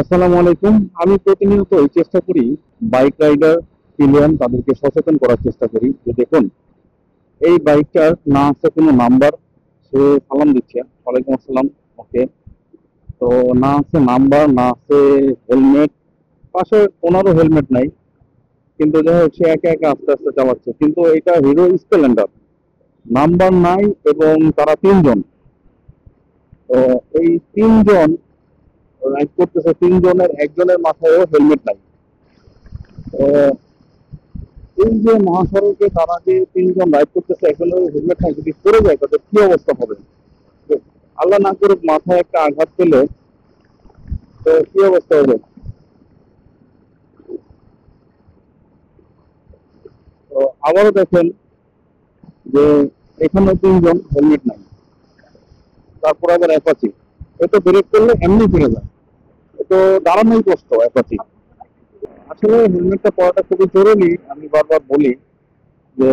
আসসালামু আলাইকুম। আমি প্রতিনিয়তই চেষ্টা করি বাইক রাইডার পিলিয়ন তাদেরকে সচেতন করার চেষ্টা করি যে দেখুন এই বাইকটার না আছে কোনো নাম্বার। সে সালাম দিচ্ছে, ওয়ালাইকুম আসসালাম, ওকে। তো না আছে নাম্বার, না আছে হেলমেট, পাশে ওনারও হেলমেট নাই। কিন্তু যাই হোক সে একা একা আস্তে আস্তে চালাচ্ছে, কিন্তু এটা হিরো স্প্লেন্ডার, নাম্বার নাই এবং তারা তিনজন। তো এই তিনজন রাইড করতেছে, তিনজনের একজনের মাথায়ও হেলমেট নাই। তো এই যে মহাসড়কে তারা যে তিনজন রাইড করতেছে, একজনের হেলমেট নাই, যদি পড়ে যায় তাদের কি অবস্থা হবে? তো আল্লাহ না করে মাথায় একটা আঘাত পেলে তো কি অবস্থা হবে? তো আবারও দেখেন যে এখানে তিনজন হেলমেট নাই, তারপর আবার অ্যাপাচি। এ তো ব্রেক করলে এমনি চলে যায়, এ তো দাঁড়ানোই কষ্ট অ্যাপাচি। আসলে হেলমেটটা পরাটা খুবই জরুরি। আমি বারবার বলি যে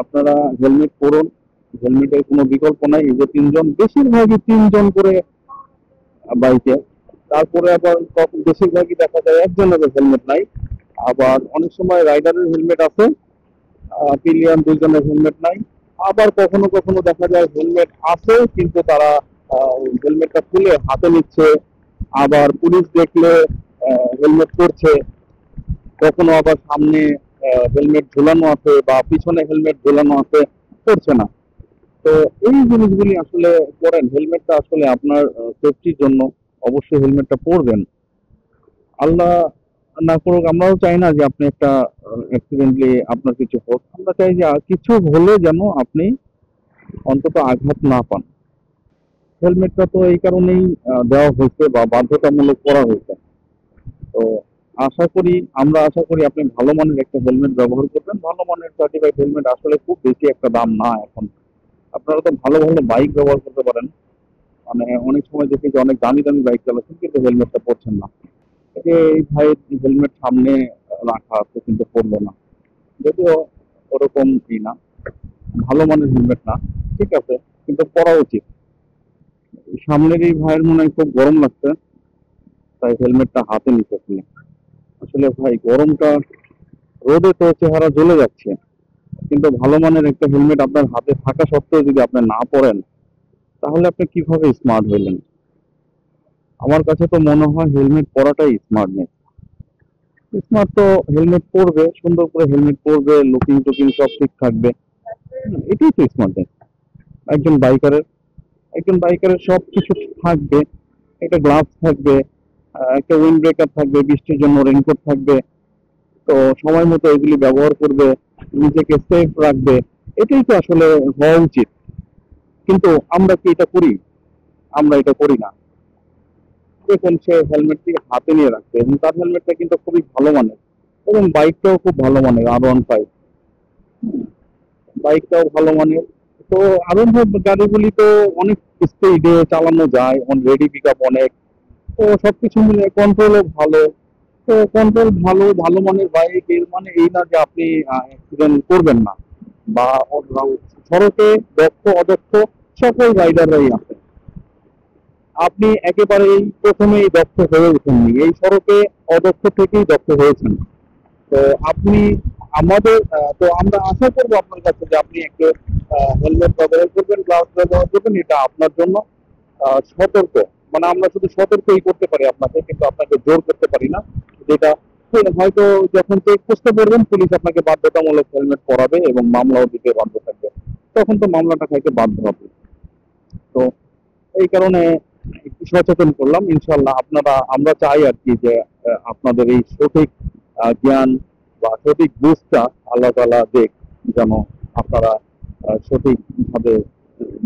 আপনারা হেলমেট পরুন, হেলমেটের কোনো বিকল্প নাই। এই যে তিনজন, বেশিরভাগই তিনজন করে বাইকে, তারপরে আবার বেশিরভাগই দেখা যায় একজনের হেলমেট নাই। আবার অনেক সময় রাইডারের হেলমেট আছে, পিলিয়ন দুইজনের হেলমেট নাই। আবার কখনো কখনো দেখা যায় হেলমেট আছে কিন্তু তারা হেলমেটটা খুলে হাতে নিচ্ছে, আবার পুলিশ দেখলে হেলমেট করছে। কখনো আবার সামনে হেলমেট ঝুলানো আছে বা পিছনে হেলমেট ঝুলানো আছে, করছে না। তো এই জিনিসগুলি আসলে করেন। হেলমেটটা আসলে আপনার সেফটির জন্য অবশ্যই হেলমেটটা পরবেন। আল্লাহ না করুক, আমরাও চাই না যে আপনি একটা অ্যাক্সিডেন্টলি আপনার কিছু হোক। আমরা চাই যে কিছু হলে যেন আপনি অন্তত আঘাত না পান। হেলমেটটা তো এই কারণেই দেওয়া হয়েছে বা বাধ্যতামূলক করা হয়েছে। তো আমরা আশা করি আপনি ভালো মানের একটা হেলমেট ব্যবহার করবেন। ভালো মানের সার্টিফাইড হেলমেট আসলে খুব বেশি একটা দাম না এখন। আপনারা তো ভালো ভালো বাইক ব্যবহার করতে পারেন। মানে অনেক সময় দেখি যে অনেক দামি দামি বাইক চালাচ্ছেন কিন্তু হেলমেটটা পরছেন না। এই যে এই ভাইয়ের হেলমেট সামনে রাখা আছে কিন্তু পরলো না, যদিও ওরকম ই না, ভালো মানের হেলমেট না, ঠিক আছে, কিন্তু পরা উচিত। সামনের এই ভাইয়ের মনে হয় খুব গরম লাগছে, তাই হেলমেটটা হাতে নিতে তিনি। আসলে ভাই গরমটা, রোদে তো চেহারা জ্বলে যাচ্ছে, কিন্তু ভালো মানের একটা হেলমেট আপনার হাতে থাকা সত্ত্বেও যদি আপনি না পরেন, তাহলে আপনি কিভাবে স্মার্ট হইলেন? আমার কাছে তো মনে হয় হেলমেট পরাটাই স্মার্টনেস। স্মার্ট তো হেলমেট পরবে, সুন্দর করে হেলমেট পরবে, লুকিং টুকিং সব ঠিক থাকবে। এটাই তো স্মার্টনেস একজন বাইকারের। একজন বাইকারের সব কিছু থাকবে, একটা গ্লাভস থাকবে, একটা উইন্ড ব্রেকার থাকবে, বৃষ্টির জন্য রেইনকোট থাকবে। তো সময় মতো এগুলি ব্যবহার করবে, নিজেকে সেফ রাখবে। এটাই তো আসলে হওয়া উচিত। কিন্তু আমরা কি এটা করি? আমরা এটা করি না। দেখুন সে হেলমেটটি হাতে নিয়ে রাখছে এবং তার হেলমেটটা কিন্তু খুবই ভালো মানের, এবং বাইকটাও খুব ভালো মানের, R15। বাইকটাও ভালো মানের। তো আরোহী গাড়িগুলি তো অনেক স্পিডে চালানো যায়, অন রেডি পিক আপ অনেক। তো সবকিছু মিলে কন্ট্রোলও ভালো। তো কন্ট্রোল ভালো, ভালো মানের বাইক, এর মানে এই না যে আপনি অ্যাক্সিডেন্ট করবেন না। বা সড়কে দক্ষ অদক্ষ সকল রাইডাররাই আছে। আপনি একেবারেই প্রথমেই দক্ষ হয়ে ওঠেননি, এই সড়কে অদক্ষ থেকেই দক্ষ হয়েছেন। তো আপনি তো আমরা আশা করবো আপনার কাছে যে আপনি একটু হেলমেট ব্যবহার করবেন, গ্লাভস ব্যবহার করবেন। এটা আপনার জন্য সতর্ক, মানে আমরা শুধু সতর্কই করতে পারি আপনাকে, কিন্তু আপনাকে জোর করতে পারি না। যেটা হয়তো যখন চেক পোস্টে পড়বেন, পুলিশ আপনাকে বাধ্যতামূলক হেলমেট পরাবে এবং মামলাও দিতে বাধ্য থাকবে, তখন তো মামলাটা খাইতে বাধ্য হবে। তো এই কারণে একটু সচেতন করলাম। ইনশাল্লাহ আমরা চাই আর কি যে আপনাদের এই সঠিক জ্ঞান বা সঠিক বুঝটা আল্লাহ তাআলা দেখ, যেন আপনারা সঠিকভাবে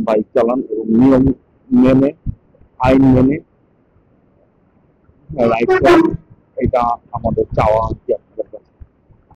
বাইক চালান এবং নিয়ম মেনে, আইন মেনে রাইড করেন। এটা আমাদের চাওয়া আর কি।